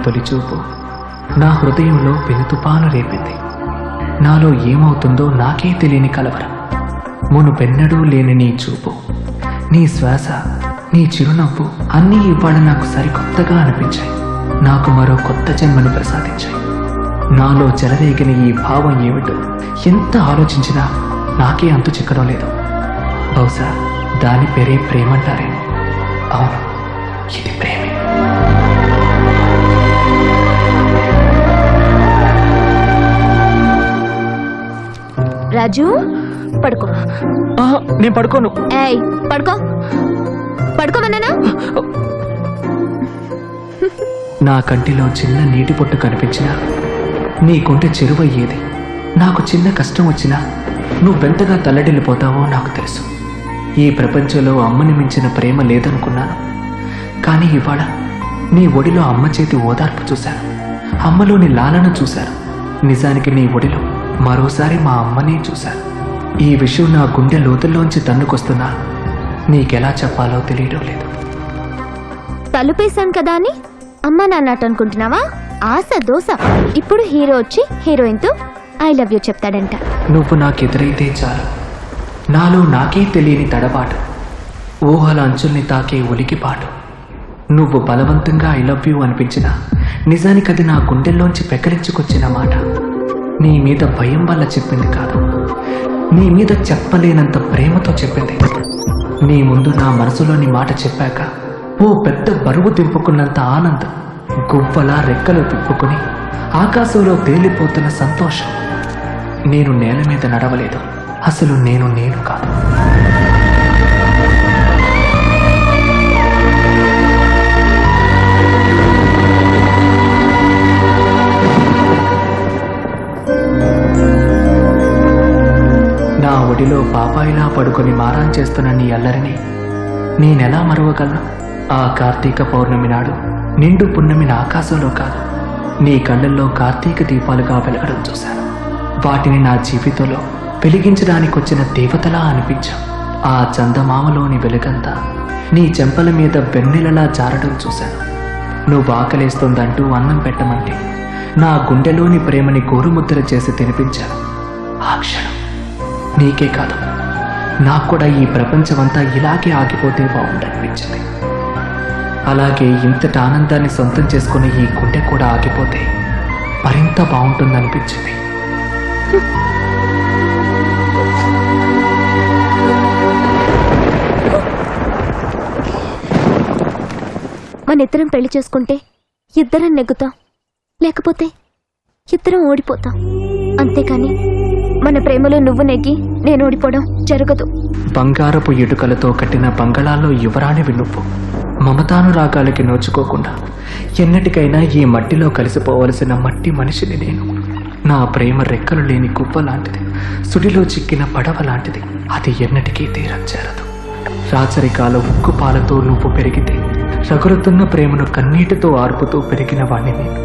తొలిచూపు నా హృదయంలో పెనుతుపాను రేపింది. నాలో ఏమవుతుందో నాకే తెలియని కలవరం. మునుపెన్నడూ లేని నీ చూపు, నీ శ్వాస, నీ చిరునవ్వు అన్నీ ఇవాళ నాకు సరికొత్తగా అనిపించాయి. నాకు మరో కొత్త జన్మను ప్రసాదించాయి. నాలో చెలరేగిన ఈ భావం ఏమిటో ఎంత ఆలోచించినా నాకే అంతు చిక్కడం లేదు. బహుశా దాని పేరే ప్రేమంటారేమో. అవును, ఇది ప్రేమే. రాజు, పడుకో. నేను పడుకోను. ఏయ్, పడుకో. పడుకోమన్నానా? నా కంటిలో చిన్న నీటి పొట్టు కనిపించినా నీ గుండె చెరువయ్యేది. నాకు చిన్న కష్టం వచ్చినా నువ్వెంతగా తల్లడిల్లిపోతావో నాకు తెలుసు. ఈ ప్రపంచంలో అమ్మని మించిన ప్రేమ లేదనుకున్నాను. కానీ ఇవాళ నీ ఒడిలో అమ్మ చేతి ఓదార్పు చూశాను. అమ్మలోని లాలన చూశాను. నిజానికి నీ ఒడిలో మరోసారి మా అమ్మనే చూశాను. ఈ విషయం నా గుండె లోతుల్లోంచి తన్నుకొస్తున్నా నీకెలా చెప్పాలో తెలియడం లేదు. తలుపేశాను కదా అని అమ్మా నాన్నట్టు అనుకుంటున్నావా? ఆశ దోశ. ఇప్పుడు హీరో వచ్చి హీరోయిన్తో ఐ లవ్ యూ చెప్తాడంట. నువ్వు నాకెదురైతే చాలు, నాలో నాకే తెలియని తడబాటు, ఊహల అంచుల్ని తాకే ఉలికిపాటు. నువ్వు బలవంతంగా ఐ లవ్ యూ అనిపించినా నిజానికి అది నా గుండెల్లోంచి పెకలించుకొచ్చిన మాట. నీ మీద భయం వల్ల చెప్పింది కాదు, నీ మీద చెప్పలేనంత ప్రేమతో చెప్పింది. నీ ముందు నా మనసులోని మాట చెప్పాక ఓ పెద్ద బరువు దింపుకున్నంత ఆనందం, గువ్వలా రెక్కలు తిప్పుకుని ఆకాశంలో తేలిపోతున్న సంతోషం. నేను నేల మీద నడవలేదు, అసలు నేను కాదు. నా ఒడిలో పాపాయిలా పడుకొని మారాం చేస్తున్న నీ అల్లరిని నేనెలా మరువగలను? ఆ కార్తీక పౌర్ణమి నాడు నిండు పున్నమిన ఆకాశంలో కాదు, నీ కళ్ళల్లో కార్తీక దీపాలుగా వెలగడం చూశాను. వాటిని నా జీవితంలో వెలిగించడానికి వచ్చిన దేవతలా అనిపించాం. ఆ చందమామలోని వెలుగంతా నీ చెంపల మీద వెన్నెలలా జారడం చూశాను. నువ్వు ఆకలేస్తుందంటూ అన్నం పెట్టమంటే నా గుండెలోని ప్రేమని గోరుముద్ర చేసి తినిపించాను. ఆ క్షణం నీకే కాదు, నాకు కూడా ఈ ప్రపంచమంతా ఇలాగే ఆగిపోతే బాగుండనిపించింది. అలాగే ఇంతటి ఆనందాన్ని సొంతం చేసుకునే ఈ గుండె కూడా ఆగిపోతే మరింత బాగుంటుందనిపించింది. మన ఇద్దరం పెళ్లి చేసుకుంటే ఇద్దరం నెగ్గుతాం, లేకపోతే ఇద్దరం ఓడిపోతాం. అంతేకాని మన ప్రేమలో నువ్వు నెగ్గి నేను ఓడిపోవడం జరగదు. బంగారపు ఇటుకలతో కట్టిన బంగళాల్లో యువరాణివి నువ్వు. మమతానురాగాలకి నోచుకోకుండా ఎన్నటికైనా ఈ మట్టిలో కలిసిపోవలసిన మట్టి మనిషిని నేను. నా ప్రేమ రెక్కలు లేని గువ్వ లాంటిది, సుడిలో చిక్కిన పడవ లాంటిది. అది ఎన్నటికీ తీరం చేరదు. రాచరికాల ఉక్కు పాలతో నువ్వు పెరిగితే రగులుతున్న ప్రేమను కన్నీటితో ఆర్పుతూ పెరిగిన వాణ్ణి నేను.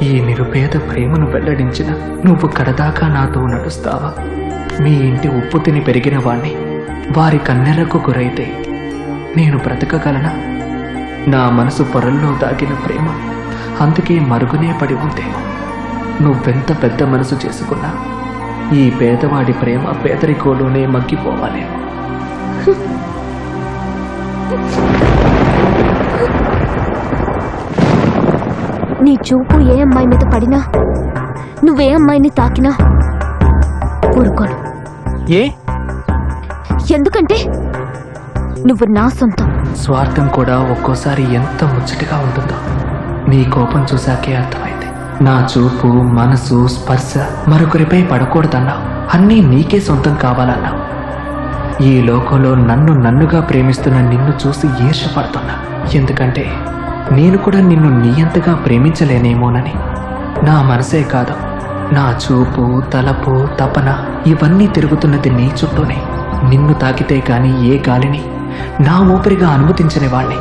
ఈ నిరుపేద ప్రేమను వెల్లడించిన నువ్వు కడదాకా నాతో నడుస్తావా? మీ ఇంటి ఉప్పు తిని పెరిగిన వాణ్ణి వారి కన్నెలకు గురైతే నేను బ్రతకగలనా? నా మనసు పొరల్లో దాగిన ప్రేమ అందుకే మరుగునే పడి ఉందేమో. నువ్వెంత పెద్ద మనసు చేసుకున్నా ఈ పేదవాడి ప్రేమ పేదరికోలోనే మగ్గిపోవాలేమో. నీ చూపు ఏ అమ్మాయి మీద పడినా, నువ్వే అమ్మాయిని తాకినా ఊరుకోను. ఏ? ఎందుకంటే నువ్వు నా సొంతం. స్వార్థం కూడా ఒక్కోసారి ఎంత ముచ్చటగా ఉంటుందో నీ కోపం చూశాకే అర్థమైంది. నా చూపు, మనసు, స్పర్శ మరొకరిపై పడకూడదన్నావు. అన్నీ నీకే సొంతం కావాలన్నావు. ఈ లోకంలో నన్నుగా ప్రేమిస్తున్న నిన్ను చూసి ఈర్ష్యపడుతున్నా. ఎందుకంటే నేను కూడా నిన్ను నీ అంతగా ప్రేమించలేనేమోనని. నా మనసే కాదు, నా చూపు, తలపు, తపన ఇవన్నీ తిరుగుతున్నది నీ చుట్టూనే. నిన్ను తాకితే కానీ ఏ గాలిని నా ఊపిరిగా అనుమతించని వాణ్ణి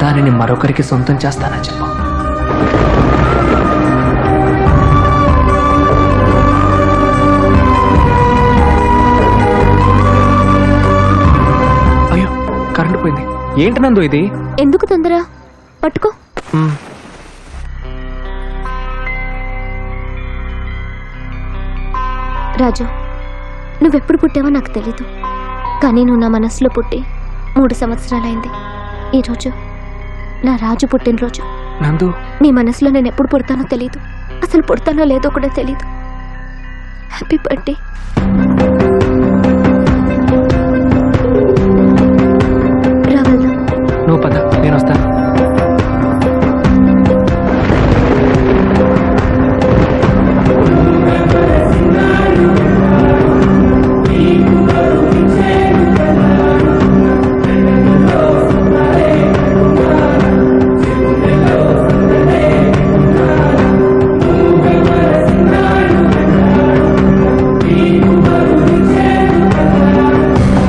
దానిని మరొకరికి సొంతం చేస్తానని చెప్పు. అయ్యో, కరెంటు పోయింది. ఏంటి నందు ఇది? ఎందుకు తొందర? పట్టుకో. రాజు, నువ్వెప్పుడు పుట్టావో నాకు తెలీదు, కానీ నువ్వు నా మనసులో పుట్టి 3 సంవత్సరాలైంది. ఈరోజు నా రాజు పుట్టినరోజు. నందు, నీ మనసులో నేను ఎప్పుడు పుడతానో తెలీదు, అసలు పుడతానో లేదో కూడా తెలీదు. Happy birthday.